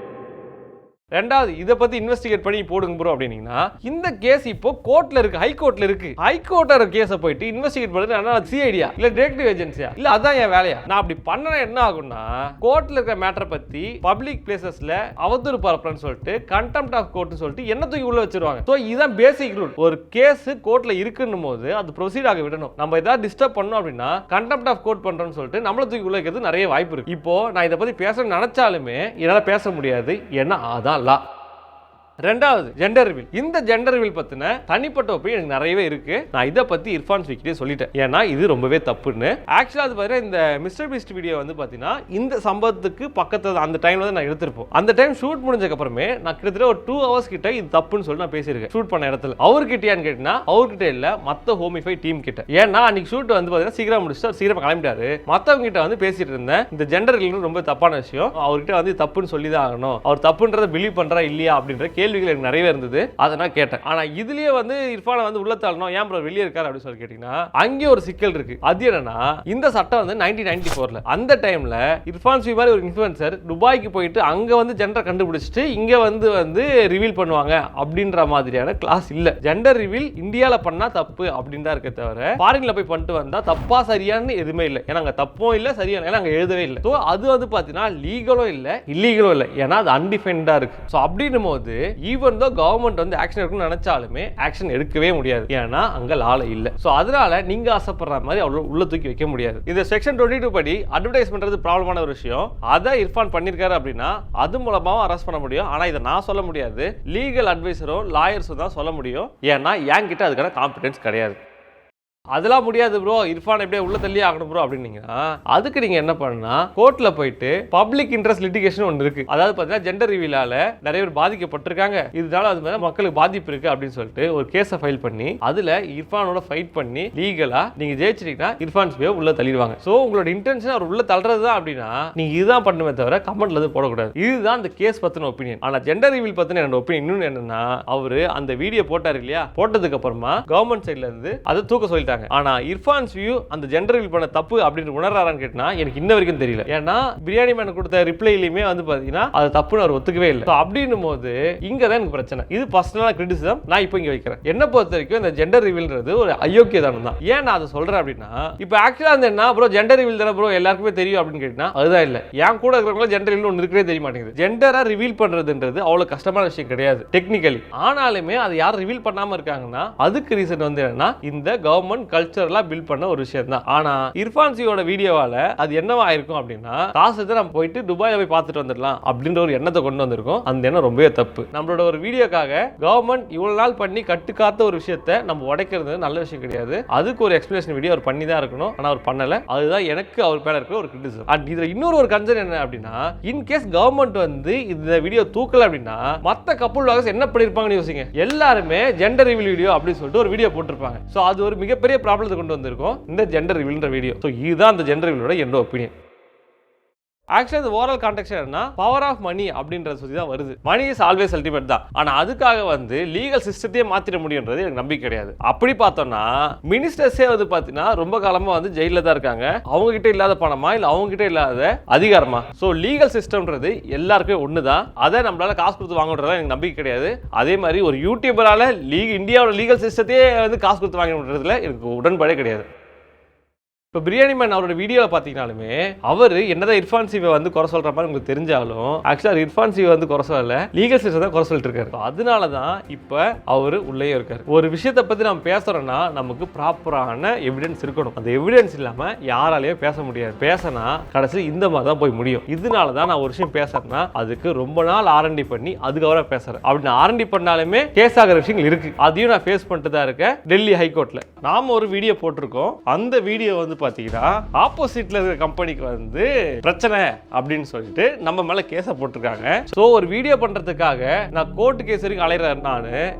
ரெண்டாவது, இதை பத்தி இன்வெஸ்டிகேட் பண்ணி போடுங்க ப்ரோ அப்படின்னீங்கன்னா இந்த கேஸ் இப்போ கோர்ட்ல இருக்கு, ஹை கோர்ட்ல இருக்கு. ஹை கோர்ட்டோட கேஸை போயிட்டு இன்வெஸ்டிகேட் பண்ணுறது சிஐடியா இல்ல டிடெக்டிவ் ஏஜென்சியா இல்ல அதான் என் வேலையா? நான் அப்படி பண்ண என்ன ஆகும்னா கோர்ட்ல இருக்கிற மேட்டரை பத்தி பப்ளிக் பிளேசஸ்ல அவதூறு பரப்புறன்னு சொல்லிட்டு கண்டெம்ட் ஆஃப் கோர்ட்னு சொல்லிட்டு என்ன தூக்கி உள்ள வச்சிருவாங்க. ஸோ இதுதான் பேசிக் ரூல். ஒரு கேஸ் கோர்ட்ல இருக்குன்னும் போது அது ப்ரொசீட் ஆக விடணும். நம்ம ஏதாவது டிஸ்டர்ப் பண்ணோம் அப்படின்னா கண்டெம்ட் ஆஃப் கோர்ட் பண்றோம்னு சொல்லிட்டு நம்மள தூக்கி உள்ள வைக்கிறது நிறைய வாய்ப்பு இருக்கு. இப்போ நான் இதை பத்தி பேச நினைச்சாலுமே என்னால பேச முடியாது, ஏன்னா அதான் லா. ரெண்டாவது, ஜெண்டர் ரிவீல். இந்த ஜெண்டர் ரிவீல் பத்தின தனிப்பட்ட ஒப்பீனியன் எனக்கு நிறையவே இருக்கு. நான் இதை பத்தி இர்ஃபான் சிவிக்கிட்டே சொல்லிட்டேன், ஏன்னா இது ரொம்பவே தப்புன்னு. ஆக்சுவலா அது பாரு, இந்த மிஸ்டர் பீஸ்ட் வீடியோ வந்து பாத்தீங்கன்னா இந்த சம்பவத்துக்கு பக்கத்துல அந்த டைம்ல தான் நான் எடுத்திருப்போம். அந்த டைம் ஷூட் முடிஞ்சதுக்கு அப்புறமே நான் கிட்டத்தட்ட ஒரு 2 hours கிட்ட இது தப்புன்னு சொல்லி நான் பேசியிருக்கேன் ஷூட் பண்ண இடத்துல. அவர்கிட்டயான்னு கேட்டீங்கன்னா அவர்கிட்ட இல்ல, மத்த ஹோமிஃபை டீம் கிட்ட. ஏன்னா அன்னைக்கு ஷூட் வந்து பாத்தீங்கன்னா சீக்கிரம் முடிச்சுட்டு சீக்கிரம் கிளம்பிட்டாரு. மத்தவங்க கிட்ட வந்து பேசிட்டு இருந்தேன் இந்த ஜெண்டர் ரிவீல் ரொம்ப தப்பான விஷயம், அவர்கிட்ட வந்து தப்புன்னு சொல்லி தான் ஆகணும், அவர் தப்புன்றதை பிலீவ் பண்றா இல்லையா அப்படின்ற கேள்விகள் எனக்கு நிறையவே இருந்தது. அதை நான் கேட்டேன். ஆனா இதுலயே வந்து இர்ஃபானை வந்து உள்ள தள்ளணும், ஏன் ப்ரோ வெளியே இருக்காரு அப்படின்னு சொல்லி கேட்டீங்கன்னா அங்கே ஒரு சிக்கல் இருக்கு. அது என்னன்னா இந்த சட்டம் வந்து 1994ல அந்த டைம்ல இர்ஃபான் சிவி மாதிரி ஒரு இன்ஃப்ளூயன்சர் துபாய்க்கு போயிட்டு அங்க வந்து ஜெண்டர் கண்டுபிடிச்சிட்டு இங்க வந்து ரிவீல் பண்ணுவாங்க அப்படின்ற மாதிரியான கிளாஸ் இல்ல. ஜெண்டர் ரிவீல் இந்தியால பண்ணா தப்பு அப்படின்னு தான் இருக்க தவிர ஃபாரின்ல போய் பண்ணிட்டு வந்தா தப்பா சரியான்னு எதுவுமே இல்லை. ஏன்னா அங்க தப்பும் இல்லை சரியான, ஏன்னா அங்க எழுதவே இல்லை. ஸோ அது வந்து பாத்தீங்கன்னா லீகலும் இல்லை இல்லீகலும் இல்லை, ஏன்னா அது அன்டிஃபைன்டா இருக்கு. ஸோ அப்படின்னும் போது ஈவன் தோ கவர்மெண்ட் வந்து ஆக்ஷன் எடுக்கணும்னு நினைச்சாலுமே ஆக்ஷன் எடுக்கவே முடியாது, ஏன்னா அங்க லால இல்ல. சோ அதனால நீங்க ஆசைப்படுற மாதிரி அவ்வளவு உள்ள தூக்கி வைக்க முடியாது. இந்த செக்ஷன் 22 படி அட்வர்டைஸ் பண்றது ப்ராப்ளமான ஒரு விஷயம். அதை இர்ஃபான் பண்ணிருக்காரு அப்படின்னா அது மூலமாவும் அரெஸ்ட் பண்ண முடியும். ஆனா இதை நான் சொல்ல முடியாது, லீகல் அட்வைசரும் லாயர்ஸும் தான் சொல்ல முடியும், ஏன்னா என்கிட்ட அதுக்கான காம்பிடன்ஸ் கிடையாது. அதெல்லாம் முடியாது ப்ரோ, இர்ஃபான் எப்படியே உள்ள தள்ளி ஆகணும் ப்ரோ அப்படின்னீங்கன்னா அதுக்கு நீங்க என்ன பண்ணா கோர்ட்ல போயிட்டு பப்ளிக் இன்ட்ரெஸ்ட் லிட்டிகேஷன் ஒன்று இருக்கு. அதாவது பார்த்தீங்கன்னா ஜெண்டர் ரிவீலால நிறைய பேர் பாதிக்கப்பட்டிருக்காங்க, இதனால அது மேல மக்களுக்கு பாதிப்பு இருக்கு அப்படின்னு சொல்லிட்டு ஒரு கேஸை ஃபைல் பண்ணி அதுல இர்ஃபானோட ஃபைட் பண்ணி லீகலா நீங்க ஜெயிச்சிட்டீங்கன்னா இர்ஃபான் சிவியை உள்ள தள்ளிடுவாங்க. ஸோ உங்களோட இன்டென்ஷன் அவர் உள்ள தள்ளுறது தான் அப்படின்னா நீங்க இதுதான் பண்ணுமே தவிர கமெண்ட்ல இருந்து போடக்கூடாது. இதுதான் அந்த கேஸ் பத்தின ஒப்பீனியன். ஆனா ஜெண்டர் ரிவீல் பத்தின என்னோட ஒப்பீனியன் இன்னொன்று என்னன்னா, அவரு அந்த வீடியோ போட்டாரு இல்லையா, போட்டதுக்கு அப்புறமா கவர்மெண்ட் சைட்ல இருந்து அதை தூக்க சொல்லிட்டாங்க. ஆனா இர்ஃபான் சிவி அந்த ஜெண்டர் ரிவீல் பண்ண தப்பு அப்படின்னு உணர்றாரான்னு கேட்டா எனக்கு இன்ன வரைக்கும் தெரியல. ஏன்னா பிரியாணி மேன் கொடுத்த ரிப்ளைலயுமே வந்து பாத்தீங்கன்னா அது தப்புன்னு அவர் ஒத்துக்கவே இல்லை. அப்படின்னும் போது இங்க தான் எனக்கு பிரச்சனை. இது பர்சனலா கிரிட்டிசிசம் நான் இப்போ இங்க வைக்கிறேன். என்ன பொறுத்த வரைக்கும் இந்த ஜெண்டர் ரிவீல்ன்றது ஒரு அயோக்கியதானம் தான். ஏன் நான் அதை சொல்றேன் அப்படின்னா, இப்போ ஆக்சுவலா அந்த என்ன ப்ரோ ஜெண்டர் ரிவீல் தானே ப்ரோ எல்லாருக்குமே தெரியும் அப்படின்னு கேட்டா அதுதான் இல்ல. என் கூட இருக்கிறவங்க ஜெண்டர் ரிவீல் ஒன்று இருக்கவே தெரிய மாட்டேங்குது. ஜெண்டரா ரிவீல் பண்றதுன்றது அவ்வளவு கஷ்டமான விஷயம் கிடையாது டெக்னிக்கலி. ஆனாலுமே அதை யார் ரிவீல் பண்ணாம இருக்காங்கன்னா அதுக்கு ரீசன் வந்து என்னன்னா இந்த கவர்மெண்ட் கல்ச்சர் பில்ட் பண்ண ஒரு விஷயம் தான். ஆனா இர்ஃபான் சிவியோட வீடியோவால அது என்னவா இருக்கும் அப்படின்னா காசு நம்ம போயிட்டு துபாயில போய் பார்த்துட்டு வந்துடலாம் அப்படின்ற ஒரு எண்ணத்தை கொண்டு வந்திருக்கோம். அந்த எண்ணம் ரொம்பவே தப்பு. நம்மளோட ஒரு வீடியோக்காக கவர்மெண்ட் இவ்வளவு நாள் பண்ணி கட்டுக்காத்த ஒரு விஷயத்தை நம்ம உடைக்கிறது நல்ல விஷயம் கிடையாது. அதுக்கு ஒரு எக்ஸ்பிளேஷன் வீடியோ அவர் பண்ணி தான் இருக்கணும், ஆனா அவர் பண்ணல. அதுதான் எனக்கு அவர் மேல இருக்கிற ஒரு கிரிட்டிசிசம். அண்ட் இதுல இன்னொரு ஒரு கன்சர்ன் என்ன அப்படின்னா, இன் கேஸ் கவர்மெண்ட் வந்து இந்த வீடியோ தூக்கல அப்படின்னா மத்த கப்புள் வாகஸ் என்ன பண்ணிருப்பாங்கன்னு யோசிங்க. எல்லாருமே ஜெண்டர் ரிவீல் வீடியோ அப்படின்னு சொல்லிட்டு ஒரு வீடியோ போட்டிருப்பாங்க. சோ அது ஒரு மிகப்பெரிய மிகப்பெரிய ப்ராப்ளத்தை கொண்டு வந்திருக்கோம் இந்த ஜெண்டர் ரிவீல்ன்ற வீடியோ. ஸோ இதுதான் அந்த ஜெண்டர் ரிவீலோட என்னோட ஒப்பீனியன். ஆக்சுவலி இந்த ஓவரால் கான்டெக்ட் என்ன, பவர் ஆஃப் மணி அப்படின்றத சொல்லி தான் வருது. மணி இஸ் ஆல்வேஸ் அல்டிமேட் தான். ஆனால் அதுக்காக வந்து லீகல் சிஸ்டத்தையே மாற்றிட முடியுன்றது எனக்கு நம்பிக்கை கிடையாது. அப்படி பார்த்தோம்னா மினிஸ்டர்ஸே வந்து பார்த்தீங்கன்னா ரொம்ப காலமாக வந்து ஜெயிலில் தான் இருக்காங்க. அவங்க கிட்ட இல்லாத பணமா இல்லை அவங்க கிட்ட இல்லாத அதிகாரமா? ஸோ லீகல் சிஸ்டம்ன்றது எல்லாருக்குமே ஒன்று தான். அதை நம்மளால காசு கொடுத்து வாங்கன்றதா எனக்கு நம்பிக்கை கிடையாது. அதே மாதிரி ஒரு யூடியூபரால இந்தியாவோட லீகல் சிஸ்டத்தையே வந்து காசு கொடுத்து வாங்கன்றதுல எனக்கு உடன்பாடே கிடையாது. இப்போ பிரியாணி மேன் அவரோட வீடியோவில் பார்த்தீங்கன்னாலுமே அவர் என்னதான் இர்ஃபான் சிவை வந்து குறை சொல்கிற மாதிரி உங்களுக்கு தெரிஞ்சாலும் ஆக்சுவலாக இர்ஃபான் சிவை வந்து குறை சொல்லலை, லீகல் சிஸ்டம் தான் குறை சொல்லிட்டு இருக்காரு. அதனால தான் இப்போ அவர் உள்ளே இருக்காரு. ஒரு விஷயத்தை பற்றி நம்ம பேசுகிறோன்னா நமக்கு ப்ராப்பரான எவிடன்ஸ் இருக்கணும். அந்த எவிடன்ஸ் இல்லாமல் யாராலையும் பேச முடியாது. பேசினா கடைசி இந்த மாதிரி தான் போய் முடியும். இதனால தான் நான் ஒரு விஷயம் பேசுறேன்னா அதுக்கு ரொம்ப நாள் R&D பண்ணி அதுக்கப்புறம் பேசுகிறேன். அப்படி நான் R&D பண்ணாலுமே கேஸ் ஆகிற விஷயங்கள் இருக்குது. அதையும் நான் ஃபேஸ் பண்ணிட்டு தான் இருக்கேன் டெல்லி ஹைகோர்ட்டில். நாம் ஒரு வீடியோ போட்டிருக்கோம். அந்த வீடியோ வந்து பார்த்தீங்கன்னா ஆப்போசிட்ல இருக்கிற கம்பெனிக்கு வந்து பிரச்சனை அப்படின்னு சொல்லிட்டு நம்ம மேல கேஸ போட்டிருக்காங்க. ஸோ ஒரு வீடியோ பண்றதுக்காக நான் கோர்ட்டு கேஸ் வரைக்கும் அலையிறேன்.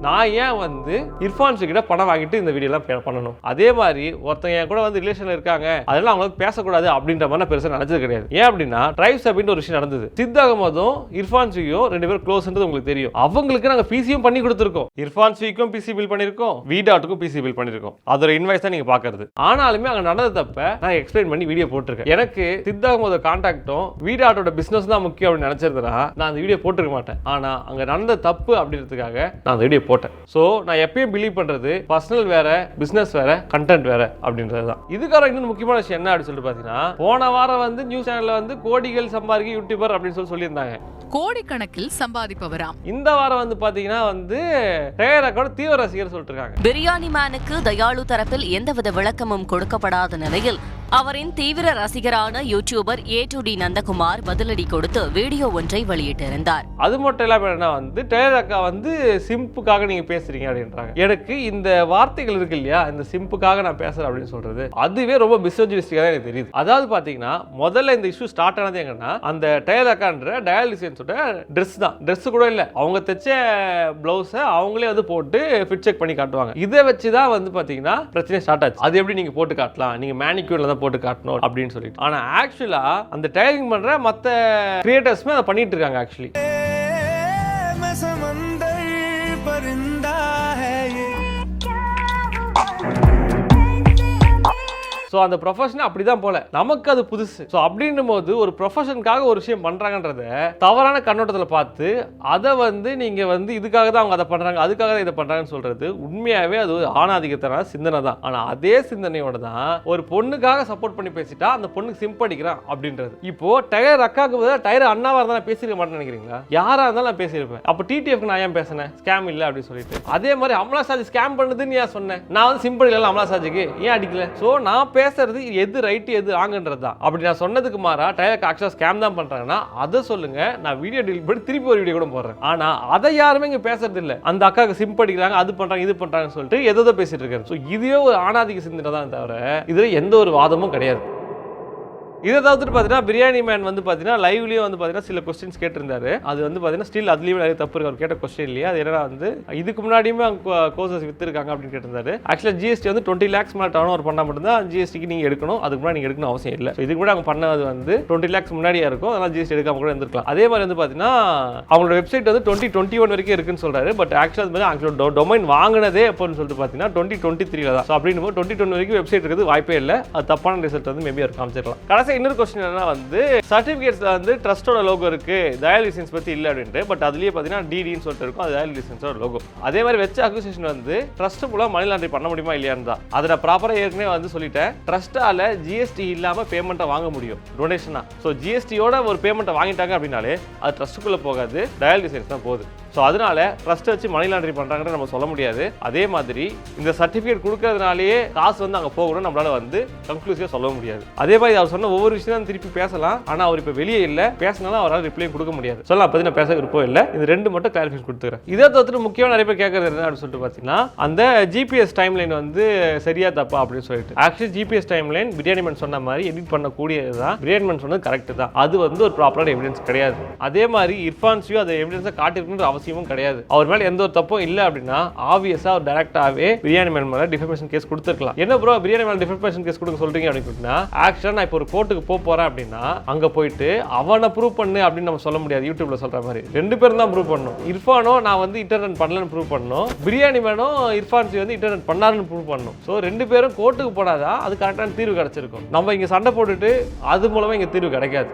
நான் ஏன் வந்து இர்ஃபான் கிட்ட பணம் வாங்கிட்டு இந்த வீடியோ எல்லாம் பண்ணணும்? அதே மாதிரி ஒருத்தங்க என் கூட வந்து ரிலேஷன்ல இருக்காங்க, அதெல்லாம் அவங்களுக்கு பேசக்கூடாது அப்படின்ற மாதிரி பெருசாக நினைச்சது கிடையாது. ஏன் அப்படின்னா ட்ரைப்ஸ் அப்படின்னு ஒரு விஷயம் நடந்தது. சித் அகமதும் இர்ஃபான் சியும் 2 பேரும் க்ளோஸ்ன்றது உங்களுக்கு தெரியும். அவங்களுக்கு நாங்கள் பிசியும் பண்ணி கொடுத்துருக்கோம். இர்ஃபான் சிக்கும் பிசி பில் பண்ணிருக்கோம், V.க்கும் பிசி பில் பண்ணிருக்கோம். அதோட இன்வாய்ஸ் தான் நீங்க பாக்குறது. ஆனாலுமே அங்க நடந்த தப்ப நான் எக்ஸ்பிளைன் பண்ணி வீடியோ போட்டிருக்கேன். எனக்கு சித் அகமது கான்டாக்டும் V.ஓட பிசினஸ் தான் முக்கியம் அப்படின்னு நினைச்சிருந்தா நான் அந்த வீடியோ போட்டிருக்க மாட்டேன். ஆனா அங்க நடந்த தப்பு அப்படின்றதுக்காக நான் அந்த வீடியோ போட்டேன். ஸோ நான் எப்பயும் பிலீவ் பண்றது பர்சனல் வேற, பிசினஸ் வேற, கண்டென்ட் வேற அப்படின்றது தான். இதுக்காக இன்னொரு முக்கியமான விஷயம் என்ன அப்படின்னு சொல்லிட்டு பாத்தீங்கன்னா, போன வாரம் வந்து நியூஸ் சேனல்ல வந்து கோடிகள் சம்பாதிக்க யூடியூபர் அப்படின்னு சொல்லியிருந்தாங்க. கோடிக்கணக்கில் சம்பாதிப்பவராம். இந்த வாரம் வந்து பாத்தீங்கன்னா வந்து டேரக்கோட தீவிர ரசிகர் சொல்லிட்டு இருக்காங்க. பிரியாணி மேனுக்கு தயாளு தரப்பில் எந்தவித விளக்கமும் கொடுக்கப்படாத நிலையில் அவரின் தீவிர ரசிகரான யூடியூபர் A2D நந்தகுமார் பதிலடி கொடுத்து வீடியோ ஒன்றை வெளியிட்டிருந்தார். அது மட்டும் இல்லாம என்ன வந்து டேரக்கா வந்து சிம்புக்காக நீங்க பேசுறீங்க அப்படின்றாங்க. எனக்கு இந்த வார்த்தைகள் இருக்கு இல்லையா, இந்த சிம்புக்காக நான் பேசுறேன் அப்படின்னு சொல்றது அதுவே ரொம்ப மிசோஜினிஸ்டிக்கா எனக்கு தெரியுது. அதாவது பாத்தீங்கன்னா முதல்ல இந்த இஷ்யூ ஸ்டார்ட் ஆனது எங்கன்னா அந்த டேரக்கான்ற டயாலிசியன்ஸோட ட்ரெஸ் தான். ட்ரெஸ் கூட இல்ல, அவங்க தைச்ச பிளவுஸை அவங்களே வந்து போட்டு ஃபிட் செக் பண்ணி காட்டுவாங்க. இதை வச்சுதான் வந்து பாத்தீங்கன்னா பிரச்சனை ஸ்டார்ட் ஆச்சு. அது எப்படி நீங்க போட்டு காட்டலாம், நீங்க மேனிக்யூர்ல தான் போட்டு காட்டணும் அப்படின்னு சொல்லிட்டு. ஆனா ஆக்சுவலா அந்த டயரிங் பண்ற மத்த கிரியேட்டர்ஸ்மே அதை பண்ணிட்டு இருக்காங்க. ஆக்சுவலி ஸோ அந்த ப்ரொஃபஷன் அப்படிதான் போல, நமக்கு அது புதுசு. ஸோ அப்படின்னும் போது ஒரு ப்ரொஃபஷனுக்காக ஒரு விஷயம் பண்றாங்கன்றத தவறான கண்ணோட்டத்தில் பார்த்து அதை வந்து நீங்க வந்து இதுக்காக தான் அவங்க அதை பண்றாங்க, அதுக்காக தான் இதை பண்றாங்கன்னு சொல்றது உண்மையாவே அது ஆணாதிக்கத்தன சிந்தனை தான். ஆனா அதே சிந்தனையோட தான் ஒரு பொண்ணுக்காக சப்போர்ட் பண்ணி பேசிட்டா அந்த பொண்ணுக்கு சிம்படிக்கிறான் அப்படின்றது. இப்போ டயர் அக்காவுக்கு பதிலாக டயர் அண்ணாவா இருந்தா நான் பேசிருக்க மாட்டேன்னு நினைக்கிறீங்களா? யாரா இருந்தாலும் நான் பேசியிருப்பேன். அப்போ TTFக்கு நான் ஏன் பேசினேன், ஸ்கேம் இல்லை அப்படின்னு சொல்லிட்டு. அதே மாதிரி அமலா சாஜ் ஸ்கேம் பண்ணுதுன்னு ஏன் சொன்னேன்? நான் வந்து சிம்படிக்கல அமலா சாஜுக்கு ஏன் அடிக்கல? ஸோ நான் பேசுறது எது ரைட் எது ராங்கன்றது தான். அப்படி நான் சொன்னதுக்கு மாறா டயர் ஆக்சுவலா ஸ்கேம் தான் பண்றாங்கன்னா அதை சொல்லுங்க, நான் வீடியோ டெலிட் பண்ணி திருப்பி ஒரு வீடியோ கூட போடுறேன். ஆனா அதை யாருமே இங்க பேசுறது இல்ல. அந்த அக்காவுக்கு சிம் படிக்கிறாங்க, அது பண்றாங்க, இது பண்றாங்கன்னு சொல்லிட்டு எதோ பேசிட்டு இருக்காரு. ஸோ இதுவே ஒரு ஆணாதிக்க சிந்தனை தான் தவிர இதுல எந்த ஒரு வாதமும் கிடையாது. இதை தவிர்த்துட்டு பார்த்தீங்கன்னா பிரியாணி மேன் வந்து பார்த்தீங்கன்னா லைவ்லேயே வந்து பார்த்தீங்கன்னா சில கொஸ்டின்ஸ் கேட்டிருந்தாரு. அது வந்து பார்த்தீங்கன்னா ஸ்டில் அதுலேயும் நிறைய தப்பு இருக்கு. அவர் கேட்ட கொஸ்டின் இல்லையா, அது என்னன்னா வந்து இதுக்கு முன்னாடியுமே அவங்க கோர்சஸ் வித்துருக்காங்க அப்படின்னு கேட்டிருந்தாரு. ஆக்சுவலாக GST வந்து 20 lakhs மேலே டர்ன் ஓவர் பண்ணால் மட்டும்தான் GSTக்கு நீங்கள் எடுக்கணும். அதுக்கு முன்னாடி நீங்கள் எடுக்கணும் அவசியம் இல்லை. இதுக்கு முன்னாடி அவங்க பண்ணது வந்து 20 lakhs முன்னாடியே இருக்கும், அதனால் GST எடுக்காம கூட இருந்திருக்கலாம். அதே மாதிரி வந்து பார்த்தீங்கன்னா அவங்களோட வெப்சைட் வந்து 2021 வரைக்கும் இருக்குன்னு சொல்றாரு. பட் ஆக்சுவலாக அவங்களோட டொமைன் வாங்கினதே எப்போன்னு சொல்லிட்டு பார்த்தீங்கன்னா 2023 தான். ஸோ அப்படின்னு 2020 வரைக்கும் வெப்சைட் இருக்குது வாய்ப்பே இல்லை. அது தப்பான ரிசல்ட் வந்து மேபி அவர் காமிச்சிடலாம். கடைசி இன்னொரு கொஸ்டின் என்னன்னா வந்து சர்டிபிகேட்ஸ்ல வந்து ட்ரஸ்டோட லோகோ இருக்கு, தயால் லிசன்ஸ் பத்தி இல்ல அப்படின்ட்டு. பட் அதுலயே பாத்தீங்கன்னா DDன்னு சொல்லிட்டு இருக்கும், அது தயால் லிசன்ஸோட லோகோ. அதே மாதிரி வெச்ச அக்யூசேஷன் வந்து ட்ரஸ்ட் மூலம் மணி லாண்டரி பண்ண முடியுமா இல்லையான்னு தான். அதை நான் ப்ராப்பரா ஏற்கனவே வந்து சொல்லிட்டேன். ட்ரஸ்டால GST இல்லாம பேமெண்ட்டை வாங்க முடியும் டொனேஷனா. ஸோ GSTயோட ஒரு பேமெண்ட்டை வாங்கிட்டாங்க அப்படின்னாலே அது ட்ரஸ்ட்டுக்குள்ள போகாது, தயால் லிசன்ஸ் தான் போகுது. ஸோ அதனால ட்ரஸ்ட் வச்சு மணி லாண்டரி பண்ணுறாங்கன்னு நம்ம சொல்ல முடியாது. அதே மாதிரி இந்த சர்டிஃபிகேட் கொடுக்கறதுனாலேயே காசு வந்து அங்கே போகணும் நம்மளால வந்து கன்க்ளூசிவாக சொல்ல முடியாது. அதே மாதிரி அவர் சொன்ன ஒவ்வொரு விஷயம் திருப்பி பேசலாம், ஆனால் அவர் இப்போ வெளியே இல்லை, பேசினாலும் அவரால் ரிப்ளை கொடுக்க முடியாது. சொல்லலாம் பற்றி நான் பேச விருப்பம் இல்லை. இது ரெண்டு மட்டும் கிளாரிஃபிகேஷன் கொடுத்துக்கிறேன். இதை தவிர்த்து முக்கியமாக நிறைய பேர் கேட்கறது என்ன அப்படின்னு சொல்லிட்டு பார்த்தீங்கன்னா, அந்த GPS டைம் லைன் வந்து சரியா தப்பா அப்படின்னு சொல்லிட்டு. Actually GPS time line biryani man சொன்ன மாதிரி எடிட் பண்ணக்கூடியது தான். பிரியாணி மேன் சொன்னது கரெக்ட் தான், அது வந்து ஒரு ப்ராப்பரான எவிடன்ஸ் கிடையாது. அதே மாதிரி இர்ஃபான் சியும் அதை எவிடன்ஸை காட்டிருக்குன்ற அவசியம் அவசியமும் கிடையாது. அவர் மேல எந்த ஒரு தப்பும் இல்லை அப்படின்னா ஆப்வியஸா அவர் டைரக்டாவே பிரியாணி மேன் மேல டிஃபமேஷன் கேஸ் கொடுத்துருக்கலாம். என்ன ப்ரோ பிரியாணி மேல டிஃபமேஷன் கேஸ் கொடுக்க சொல்றீங்க அப்படின்னா, ஆக்சுவலா நான் இப்போ ஒரு கோர்ட்டுக்கு போறேன் அப்படின்னா அங்க போயிட்டு அவனை ப்ரூவ் பண்ணு அப்படின்னு நம்ம சொல்ல முடியாது. யூடியூப்ல சொல்ற மாதிரி 2 பேரும் தான் ப்ரூவ் பண்ணணும். இர்ஃபானோ நான் வந்து இன்டர்நெட் பண்ணலன்னு ப்ரூவ் பண்ணணும், பிரியாணி மேனும் இர்ஃபான்சி வந்து இன்டர்நெட் பண்ணாருன்னு ப்ரூவ் பண்ணணும். ஸோ 2 பேரும் கோர்ட்டுக்கு போனாதான் அது கரெக்டான தீர்வு கிடைச்சிருக்கும். நம்ம இங்க சண்டை போட்டுட்டு அது மூலமா இங்க தீர்வு கிடைக்காது.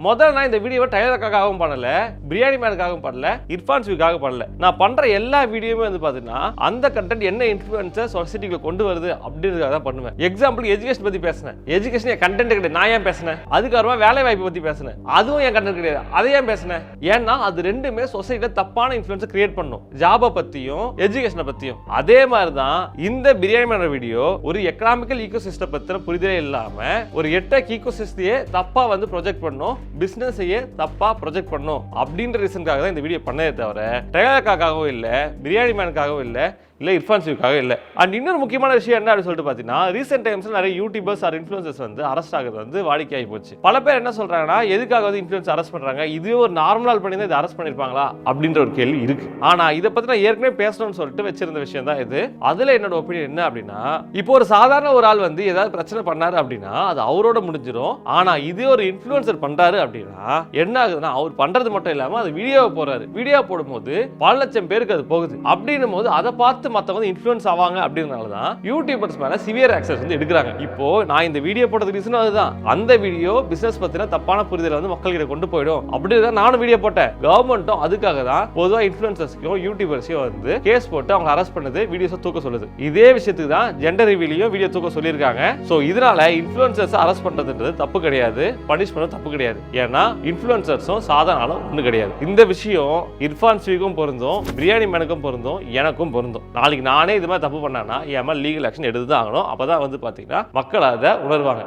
முதல்ல நான் இந்த வீடியோவை டைலருக்காகவும் பண்ணல, பிரியாணி மேனுக்காகவும் பண்ணல, இர்ஃபான்சிக்காக பண்ணல. நான் பண்ற எல்லா வீடியோவுமே வந்து பாத்தீங்கன்னா அந்த கண்டென்ட் என்ன இன்ஃப்ளூயன்ஸை சொசைட்டிக்குள்ள கொண்டு வருது அப்படின்றதுக்காக தான் பண்ணுவேன். எக்ஸாம்பிள் எஜுகேஷன் பத்தி பேசினேன், எஜுகேஷன் என் கண்டென்ட் கிடையாது, நான் ஏன் பேசினேன். அதுக்கப்புறமா வேலை வாய்ப்பு பத்தி பேசினேன், அதுவும் என் கண்டென்ட் கிடையாது, அதை ஏன் பேசினேன். ஏன்னா அது ரெண்டுமே சொசைட்டில தப்பான இன்ஃப்ளூயன்ஸை கிரியேட் பண்ணும், ஜாபை பத்தியும் எஜுகேஷனை பத்தியும். அதே மாதிரி தான் இந்த பிரியாணி மேன் வீடியோ ஒரு எக்கனாமிக்கல் ஈகோ சிஸ்டம் பத்தின புரிதலே இல்லாம ஒரு எட்டக் ஈகோ சிஸ்டையே தப்பா வந்து ப்ரொஜெக்ட் பண்ணும், பிசினஸையே தப்பா ப்ரொஜெக்ட் பண்ணும் அப்படின்ற ரீசனுக்காக தான் இந்த வீடியோ பண்ணதே தவிர டைலருக்காகவும் இல்லை, பிரியாணி மேனுக்காகவும் இல்லை, இல்லை இர்ஃபான்சிக்காக இல்லை. அண்ட் இன்னொரு முக்கியமான விஷயம் என்ன அப்படின்னு சொல்லிட்டு பார்த்தீங்கன்னா, ரீசெண்ட் டைம்ஸில் நிறைய யூடியூபர்ஸ் ஆர் இன்ஃப்ளூயன்சர்ஸ் வந்து அரெஸ்ட் ஆகிறது வந்து வாடிக்கையாகி போச்சு. பல பேர் என்ன சொல்றாங்கன்னா, எதுக்காக வந்து இன்ஃப்ளூயன்ஸ் அரெஸ்ட் பண்ணுறாங்க, இதுவே ஒரு நார்மலால் பண்ணி தான் இதை அரெஸ்ட் பண்ணியிருப்பாங்களா அப்படின்ற ஒரு கேள்வி இருக்கு. ஆனால் இதை பற்றி நான் ஏற்கனவே பேசணும்னு சொல்லிட்டு வச்சிருந்த விஷயம் தான் இது. அதில் என்னோட ஒப்பீனியன் என்ன அப்படின்னா, இப்போ ஒரு சாதாரண ஒரு ஆள் வந்து ஏதாவது பிரச்சனை பண்ணாரு அப்படின்னா அது அவரோட முடிஞ்சிடும். ஆனால் இதே ஒரு இன்ஃப்ளூயன்சர் பண்ணுறாரு அப்படின்னா என்ன ஆகுதுன்னா, அவர் பண்ணுறது மட்டும் இல்லாமல் அது வீடியோவை போடுறாரு. வீடியோ போடும்போது பல லட்சம் பேருக்கு அது போகுது. அப்படின்னும் போது அதை பார்த்து மத்தவங்க இன்ஃப்ளூயன்ஸ் ஆவாங்க அப்படினால தான் யூடியூபர்ஸ் மேல சிவியர் ஆக்சஸ் வந்து எடுக்கறாங்க. இப்போ நான் இந்த வீடியோ போட்டதுக்கு ரீசன் அதுதான். அந்த வீடியோ பிசினஸ் பத்தின தப்பான புரிதலை வந்து மக்கள் கிட்ட கொண்டு போய்டும் அப்படிதான் நானும் வீடியோ போட்டேன். கவர்மெண்ட்டும் அதுக்காக தான் பொதுவா இன்ஃப்ளூயன்சர்ஸ்க்கும் யூடியூபர்ஸையும் வந்து கேஸ் போட்டு அவங்க அரெஸ்ட் பண்ணது, வீடியோஸை தூக்க சொல்லுது. இதே விஷயத்துக்கு தான் ஜெண்டர் ரிவீலையும் வீடியோ தூக்க சொல்லியிருக்காங்க. ஸோ இதனால இன்ஃப்ளூயன்சர்ஸ் அரெஸ்ட் பண்றதுன்றது தப்பு கிடையாது, பனிஷ் பண்ணது தப்பு கிடையாது. ஏன்னா இன்ஃப்ளூயன்சர்ஸும் சாதாரண ஒண்ணு கிடையாது. இந்த விஷயம் இர்ஃபான்சிக்கும் பொருந்தும், பிரியாணி மேனுக்கும் பொருந்தும், எனக்கும் பொருந்தும். நாளைக்கு நானே இது மாதிரி தப்பு பண்ணானா என் மேல லீகல் ஆக்ஷன் எடுத்து தான் ஆகணும். அப்பதான் வந்து பாத்தீங்கன்னா மக்கள் அதை உணர்வாங்க.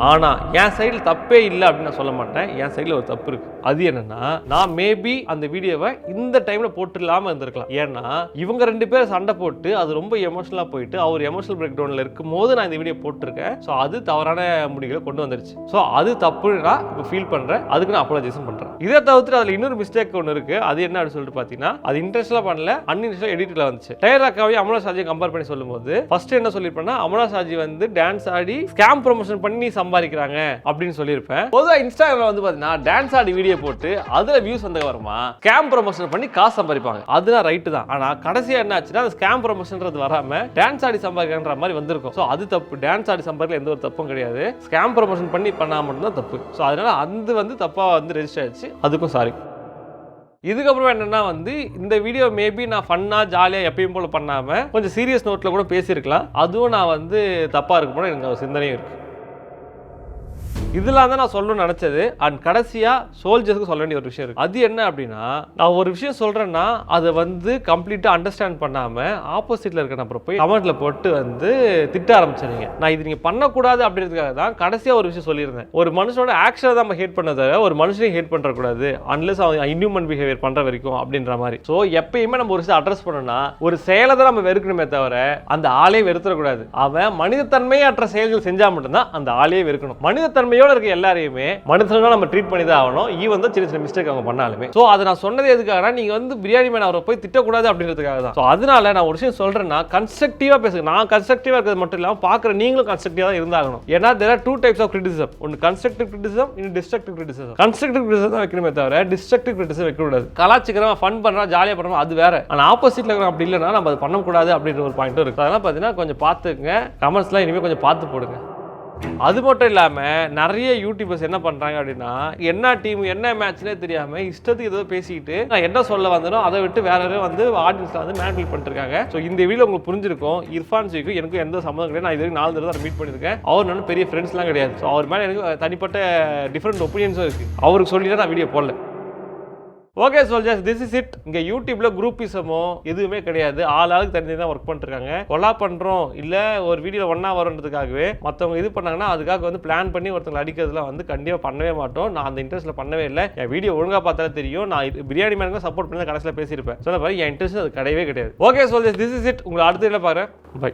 ஆனா என் சைடில் தப்பே இல்லை அப்படின்னு நான் சொல்ல மாட்டேன். என் சைடில் ஒரு தப்பு இருக்கு. அது என்னன்னா, நான் மேபி அந்த வீடியோவை இந்த டைம்ல போட்டுலாம இருந்திருக்கலாம். ஏன்னா இவங்க 2 பேரும் சண்டை போட்டு அது ரொம்ப எமோஷனலா போயிட்டு அவர் எமோஷனல் பிரேக் டவுன்ல இருக்கும் போது நான் இந்த வீடியோ போட்டிருக்கேன். ஸோ அது தவறான முடிவுகளை கொண்டு வந்துருச்சு. ஸோ அது தப்புன்னு நான் இப்போ ஃபீல் பண்றேன். அதுக்கு நான் அப்பாலஜைஸும் பண்றேன். இதை தவிர்த்து அதில் இன்னொரு மிஸ்டேக் ஒன்று இருக்கு. அது என்ன அப்படின்னு சொல்லிட்டு பார்த்தீங்கன்னா, அது இன்ட்ரெஸ்ட்ல பண்ணல, அன்இன்ட்ரெஸ்ட்ல எடிட்ல வந்துச்சு. டைலராக்காவையும் அமலா ஷாஜியை கம்பேர் பண்ணி சொல்லும்போது ஃபர்ஸ்ட் என்ன சொல்லியிருப்பேன்னா, அமலா ஷாஜி வந்து டான்ஸ் ஆடி ஸ்கேம் ப்ரொமோஷன் பண்ணி சம்பாதிக்கிறாங்க அப்படின்னு சொல்லியிருப்பேன். பொதுவாக இன்ஸ்டாகிராம்ல வந்து பாத்தீங்கன்னா டான்ஸ் ஆடி வீடியோ போட்டு அதுல வியூஸ் வந்ததுக்கு அப்புறமா ஸ்கேம் ப்ரொமோஷன் பண்ணி காசு சம்பாதிப்பாங்க. அதுதான் ரைட்டு தான். ஆனா கடைசியா என்ன ஆச்சுன்னா, அந்த ஸ்கேம் ப்ரொமோஷன்றது வராம டான்ஸ் ஆடி சம்பாதிக்கிற மாதிரி வந்திருக்கும். ஸோ அது தப்பு. டான்ஸ் ஆடி சம்பாதிக்கல எந்த ஒரு தப்பும் கிடையாது. ஸ்கேம் ப்ரொமோஷன் பண்ணி பண்ணா மட்டும்தான் தப்பு. ஸோ அதனால அது வந்து தப்பா வந்து ரெஜிஸ்டர் ஆயிடுச்சு. அதுக்கும் சாரி. இதுக்கப்புறம் என்னன்னா வந்து இந்த வீடியோ மேபி நான் ஃபன்னா ஜாலியாக எப்பயும் போல பண்ணாம கொஞ்சம் சீரியஸ் நோட்ல கூட பேசியிருக்கலாம். அதுவும் நான் வந்து தப்பா இருக்கும் போது எனக்கு சிந்தனையும் இருக்கு. இதெல்லாம் தான் நான் சொல்லணும்னு நினைச்சது. அண்ட் கடைசியா சோல்ஜர்ஸ்க்கு சொல்ல வேண்டிய ஒரு விஷயம் இருக்கு. அது என்ன அப்படின்னா, நான் ஒரு விஷயம் சொல்றேன்னா அதை வந்து கம்ப்ளீட்டா அண்டர்ஸ்டாண்ட் பண்ணாம ஆப்போசிட்ல இருக்க நபரை போய் கமெண்ட்ல போட்டு வந்து திட்ட ஆரம்பிச்சிருங்க. நான் இது நீங்க பண்ணக்கூடாது அப்படின்றதுக்காக தான் கடைசியா ஒரு விஷயம் சொல்லியிருந்தேன். ஒரு மனுஷனோட ஆக்ஷனை தான் நம்ம ஹேட் பண்ணதை ஒரு மனுஷனையும் ஹேட் பண்ற கூடாது, அன்லெஸ் அவன் இன்ஹியூமன் பிஹேவியர் பண்ற வரைக்கும் அப்படின்ற மாதிரி. ஸோ எப்பயுமே நம்ம ஒரு விஷயம் அட்ரஸ் பண்ணணும்னா ஒரு செயலை தான் நம்ம வெறுக்கணுமே தவிர அந்த ஆளே வெறுத்துடக்கூடாது. அவன் மனிதத்தன்மையற்ற செயல்கள் செஞ்சா மட்டும்தான் அந்த ஆளே வெறுக்கணும். மனிதத்தன்மையோட இருக்க எல்லாரையுமே மனுஷங்களா நம்ம ட்ரீட் பண்ணி தான் ஆகணும். ஈவன் தான் சின்ன சின்ன மிஸ்டேக் அவங்க பண்ணாலுமே. சோ அதை நான் சொன்னது எதுக்காக, நீங்க வந்து பிரியாணி மேன் அவரை போய் திட்டக்கூடாது அப்படின்றதுக்காக தான். ஸோ அதனால நான் ஒரு விஷயம் சொல்றேன்னா கன்ஸ்ட்ரக்டிவா பேசுங்க. நான் கன்ஸ்ட்ரக்டிவா இருக்கிறது மட்டும் இல்லாமல் பார்க்குற நீங்களும் கன்ஸ்ட்ரக்டிவா தான் இருந்தாகணும். ஏன்னா there are 2 types of criticism. ஒன்று கன்ஸ்ட்ரக்டிவ் கிரிட்டிசிசம், இன்னும் டிஸ்ட்ரக்டிவ் கிரிட்டிசிசம். கன்ஸ்ட்ரக்டிவ் கிரிட்டிசிசம் தான் வைக்கணுமே தவிர டிஸ்ட்ரக்டிவ் கிரிட்டிசிசம் வைக்கக்கூடாது. கலாச்சிக்கிறோம், ஃபன் பண்றோம், ஜாலியாக பண்றோம், அது வேற. ஆனால் ஆப்போசிட்ல இருக்கிறோம் அப்படி இல்லைன்னா நம்ம அது பண்ணக்கூடாது அப்படின்ற ஒரு பாயிண்ட்டும் இருக்கு. அதெல்லாம் பார்த்தீங்கன்னா கொஞ்சம் பார்த்துக்குங்க. கமெண்ட்ஸ்லாம் இனிமேல் கொஞ்சம் பார்த்து போடுங்க. அது மட்டும் இல்லாமல் நிறைய யூடியூபர்ஸ் என்ன பண்ணுறாங்க அப்படின்னா, என்ன டீம் என்ன மேட்ச்னே தெரியாமல் இஷ்டத்துக்கு ஏதோ பேசிக்கிட்டு நான் என்ன சொல்ல வந்தனோ அதை விட்டு வேற யாரும் வந்து ஆடியன்ஸில் வந்து மேனிபுலேட் பண்ணிருக்காங்க. ஸோ இந்த வீடியோ உங்களுக்கு புரிஞ்சிருக்கும். இர்ஃபான்சிக்கும் எனக்கும் எந்த சம்மந்தம் கிடையாது. நான் இதுக்கு 4 தடவை மீட் பண்ணியிருக்கேன். அவர் நானும் பெரிய ஃப்ரெண்ட்ஸ்லாம் கிடையாது. ஸோ அவர் மேலே எனக்கு தனிப்பட்ட டிஃப்ரெண்ட் ஒப்பீனியன்ஸும் இருக்குது. அவருக்கு சொல்லிட்டு நான் வீடியோ போடல. Okay soldiers, this is it. இங்கே யூடியூப்ல குரூப்பிசமோ எதுவுமே கிடையாது. ஆளுக்கு தனி தான் ஒர்க் பண்ணிருக்காங்க. கொலா பண்ணுறோம் இல்லை ஒரு வீடியோ ஒன்றா வருன்றதுக்காகவே மற்றவங்க இது பண்ணாங்கன்னா அதுக்காக வந்து பிளான் பண்ணி ஒருத்தவங்களை அடிக்கிறதுலாம் வந்து கண்டிப்பாக பண்ணவே மாட்டோம். நான் அந்த இன்ட்ரெஸ்ட்டில் பண்ணவே இல்லை. என் வீடியோ ஒழுங்காக பார்த்தாலே தெரியும். நான் இது பிரியாணி மேனுக்கு சப்போர்ட் பண்ணி கடைசியில் பேசியிருப்பேன். சொல்ல பாரு, என் இன்ட்ரெஸ்ட் அது கிடையவே கிடையாது. Okay soldiers, this is it. உங்களை அடுத்த இதில் பார்க்குறேன். பை.